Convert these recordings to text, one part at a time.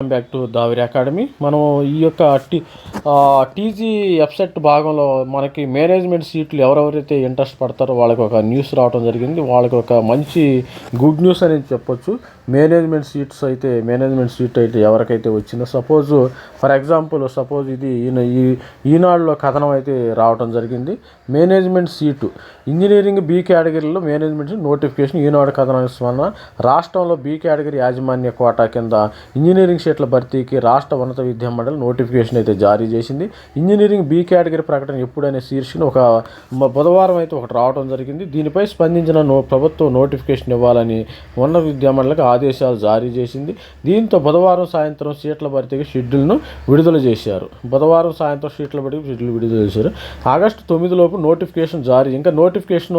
Back to Daviri academy. మనం ఈ యొక్క టీజీ ఎఫ్సెట్ భాగంలో మనకి మేనేజ్మెంట్ సీట్లు ఎవరెవరైతే ఇంట్రెస్ట్ పడతారో వాళ్ళకి ఒక న్యూస్ రావడం జరిగింది. వాళ్ళకి ఒక మంచి గుడ్ న్యూస్ అనేది చెప్పొచ్చు. మేనేజ్మెంట్ సీట్ అయితే ఎవరికైతే వచ్చిందో, ఫర్ ఎగ్జాంపుల్ ఇది ఈనాడులో కథనం అయితే రావడం జరిగింది. మేనేజ్మెంట్ సీటు ఇంజనీరింగ్ బి కేటగిరీలో మేనేజ్మెంట్ నోటిఫికేషన్ ఈనాడు కథనం వలన రాష్ట్రంలో బి కేటగిరీ యాజమాన్య కోటా కింద ఇంజనీరింగ్ సీట్ల భర్తీకి రాష్ట్ర ఉన్నత విద్యా మండలి నోటిఫికేషన్ అయితే జారీ చేసింది. ఇంజనీరింగ్ బి కేటగిరీ ప్రకటన ఎప్పుడనే శీర్షికను ఒక బుధవారం అయితే ఒకటి రావడం జరిగింది. దీనిపై స్పందించిన ప్రభుత్వం నోటిఫికేషన్ ఇవ్వాలని ఉన్నత విద్యా మండలికి ఆదేశాలు జారీ చేసింది. దీంతో బుధవారం సాయంత్రం సీట్ల భర్తీకి షెడ్యూల్ను విడుదల చేశారు. ఆగస్టు 9 లోపు నోటిఫికేషన్ జారీ. ఇంకా నోటిఫికేషన్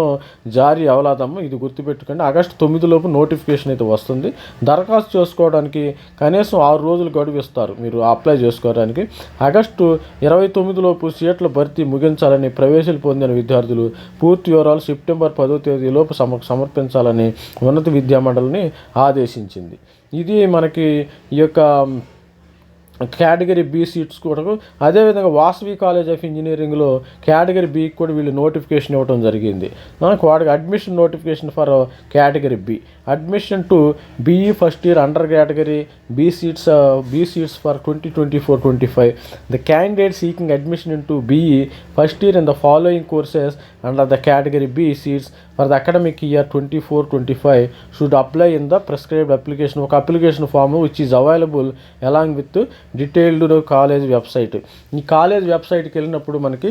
జారీ అవలాదమ్మ, ఇది గుర్తుపెట్టుకోండి. ఆగస్టు 9 లోపు నోటిఫికేషన్ అయితే వస్తుంది. దరఖాస్తు చేసుకోవడానికి కనీసం 6 రోజులు గడువు ఇస్తారు మీరు అప్లై చేసుకోవడానికి. ఆగస్టు 29 లోపు సీట్ల భర్తీ ముగించాలని ప్రవేశాలు పొందిన విద్యార్థులు పూర్తి వివరాలు సెప్టెంబర్ 10వ తేదీలోపు సమర్పించాలని ఉన్నత విద్యా మండలిని ఆదేశించింది. ఇది మనకి ఈ యొక్క కేటగిరీ బి సీట్స్ కూడా. అదేవిధంగా వాసవి కాలేజ్ ఆఫ్ ఇంజనీరింగ్లో కేటగిరీ బికి కూడా వీళ్ళు నోటిఫికేషన్ ఇవ్వడం జరిగింది. Admission notification for category B, admission to BE first year under category B seats for 2024-25. The candidate seeking admission in to BE first year in the following courses under the category B seats for the academic year 24-25 should apply in the prescribed application. ఒక application form which is available along with detailed college website. ఈ college వెబ్సైట్కి వెళ్ళినప్పుడు మనకి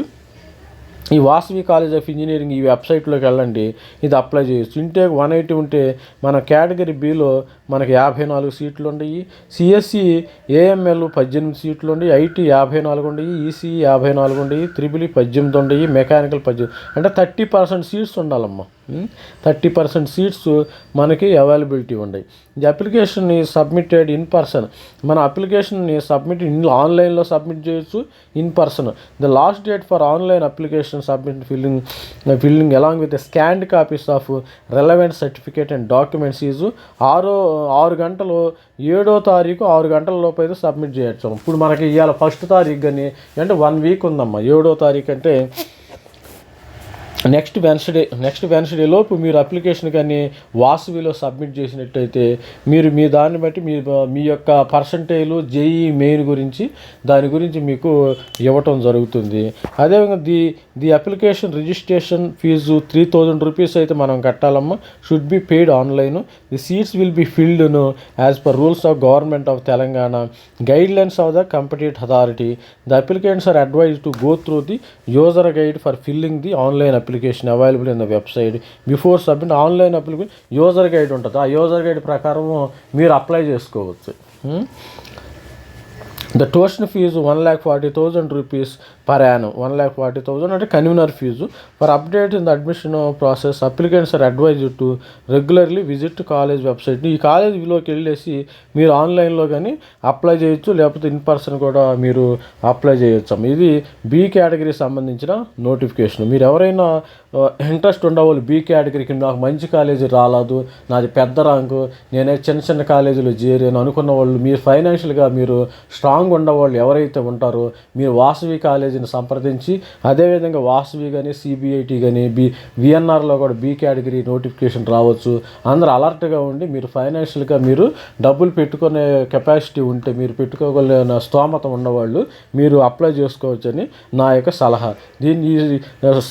ఈ Vasavi college of engineering ఈ వెబ్సైట్లోకి వెళ్ళండి, ఇది అప్లై చేయొచ్చు. ఇంటేక్ 180 ఉంటే మన కేటగిరీ బిలో మనకి 54 సీట్లు ఉన్నాయి. సిఎస్సి ఏఎంఎల్ 18 సీట్లు ఉన్నాయి. ఐటీ 54 ఉన్నాయి. ఈసీఈ 54 ఉన్నాయి. త్రిబుల్ 18 ఉన్నాయి. మెకానికల్ 18. అంటే 30% సీట్స్ ఉండాలమ్మా. 30% సీట్స్ మనకి అవైలబిలిటీ ఉన్నాయి. ది అప్లికేషన్ ఈ సబ్మిటెడ్ ఇన్ పర్సన్. మన అప్లికేషన్ని ఆన్లైన్లో సబ్మిట్ చేయొచ్చు, in person. The last date for online application submit filling along with scanned copies of relevant certificate and documents is 6 గంటలు 7వ తారీఖు 6 గంటల లోపు అయితే సబ్మిట్ చేయొచ్చు. ఇప్పుడు మనకి ఇవాళ 1వ తారీఖు కానీ అంటే 1 వీక్ ఉందమ్మా. 7వ తారీఖు అంటే నెక్స్ట్ వెన్స్డే లోపు మీరు అప్లికేషన్ కానీ వాసవిలో సబ్మిట్ చేసినట్టయితే మీరు మీ దాన్ని బట్టి మీ యొక్క పర్సంటేజ్లు జేఈ మెయిన్ దాని గురించి మీకు ఇవ్వటం జరుగుతుంది. అదేవిధంగా the application registration fee 3000 rupees అయితే మనం కట్టాలమ్మా. Should be paid online. The seats will be filled as per rules of government of Telangana, guidelines of the competent authority. The applicants are advised to go through the user guide for filling the online application available in the website before submit. Online application user guide ఉంటుంది. ఆ user guide ప్రకారం మీరు apply చేసుకోవచ్చు. The tuition fee 1,40,000 rupees per annum. 1,40,000 అంటే convener fees. For update in the admission process applicants are advised to regularly visit college website. ఈ కాలేజీలోకి వెళ్ళేసి మీరు ఆన్లైన్లో కానీ అప్లై చేయొచ్చు, లేకపోతే ఇన్ పర్సన్ కూడా మీరు అప్లై చేయొచ్చు. ఇది బి కేటగిరీకి సంబంధించిన నోటిఫికేషన్. మీరు ఎవరైనా ఇంట్రెస్ట్ ఉండేవాళ్ళు బి కేటగిరీకి, నాకు మంచి కాలేజీ రాలేదు, నాది పెద్ద ర్యాంకు, నేనే చిన్న కాలేజీలో చేరాను అనుకున్న వాళ్ళు, మీరు ఫైనాన్షియల్గా మీరు స్ట్రాంగ్ ఉండేవాళ్ళు ఎవరైతే ఉంటారో మీరు వాసవి కాలేజీని సంప్రదించి, అదేవిధంగా వాసవి కానీ సిబిఐటి కానీ విఎన్ఆర్లో కూడా బి కేటగిరీ నోటిఫికేషన్ రావచ్చు. అందరూ అలర్ట్గా ఉండి మీరు ఫైనాన్షియల్గా మీరు డబ్బులు పెట్టుకునే కెపాసిటీ ఉంటే, మీరు పెట్టుకోగలిగిన స్తోమత ఉన్నవాళ్ళు మీరు అప్లై చేసుకోవచ్చని నా యొక్క సలహా. దీన్ని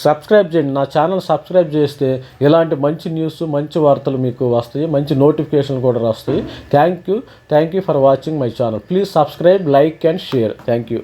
సబ్స్క్రైబ్ చేయండి. నా ఛానల్ సబ్స్క్రైబ్ చేస్తే ఇలాంటి మంచి న్యూస్, మంచి వార్తలు మీకు వస్తాయి, మంచి నోటిఫికేషన్లు కూడా వస్తాయి. Thank you for watching my channel. Please subscribe, like and share. Thank you.